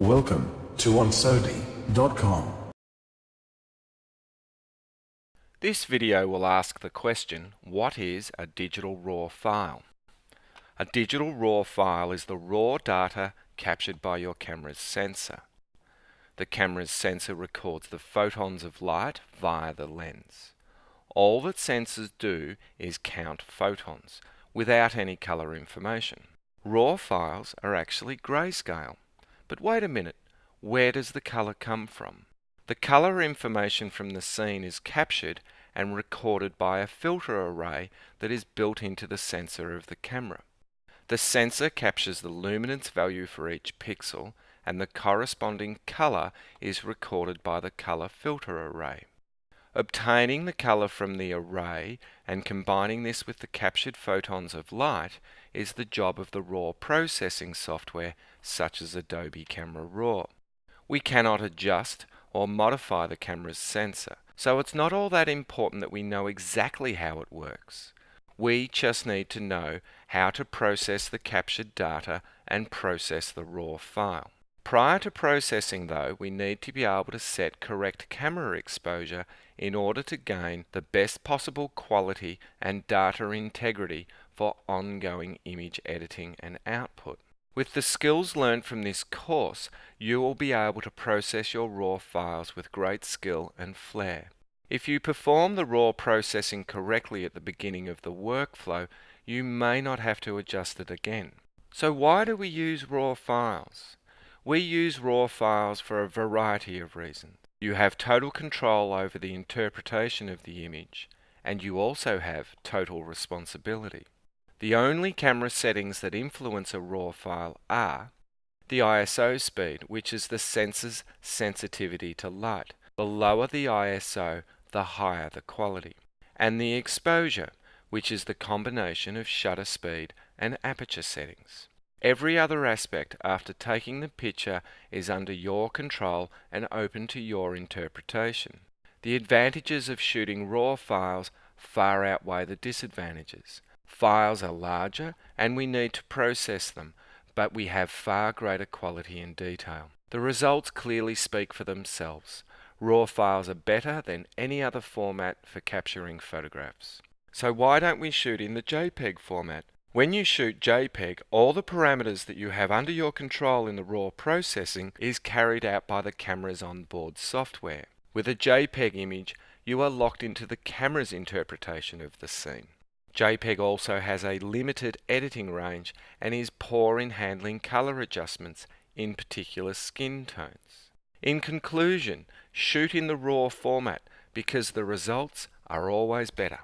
Welcome to onSodi.com. This video will ask the question, what is a digital RAW file? A digital RAW file is the raw data captured by your camera's sensor. The camera's sensor records the photons of light via the lens. All that sensors do is count photons, without any colour information. RAW files are actually grayscale. But wait a minute, where does the colour come from? The colour information from the scene is captured and recorded by a filter array that is built into the sensor of the camera. The sensor captures the luminance value for each pixel, and the corresponding colour is recorded by the colour filter array. Obtaining the colour from the array and combining this with the captured photons of light is the job of the RAW processing software such as Adobe Camera Raw. We cannot adjust or modify the camera's sensor, so it's not all that important that we know exactly how it works. We just need to know how to process the captured data and process the RAW file. Prior to processing though, we need to be able to set correct camera exposure in order to gain the best possible quality and data integrity for ongoing image editing and output. With the skills learned from this course, you will be able to process your RAW files with great skill and flair. If you perform the RAW processing correctly at the beginning of the workflow, you may not have to adjust it again. So why do we use RAW files? We use RAW files for a variety of reasons. You have total control over the interpretation of the image, and you also have total responsibility. The only camera settings that influence a RAW file are the ISO speed, which is the sensor's sensitivity to light. The lower the ISO, the higher the quality. And the exposure, which is the combination of shutter speed and aperture settings. Every other aspect after taking the picture is under your control and open to your interpretation. The advantages of shooting RAW files far outweigh the disadvantages. Files are larger and we need to process them, but we have far greater quality and detail. The results clearly speak for themselves. RAW files are better than any other format for capturing photographs. So why don't we shoot in the JPEG format? When you shoot JPEG, all the parameters that you have under your control in the RAW processing is carried out by the camera's onboard software. With a JPEG image, you are locked into the camera's interpretation of the scene. JPEG also has a limited editing range and is poor in handling color adjustments in particular skin tones. In conclusion, shoot in the RAW format because the results are always better.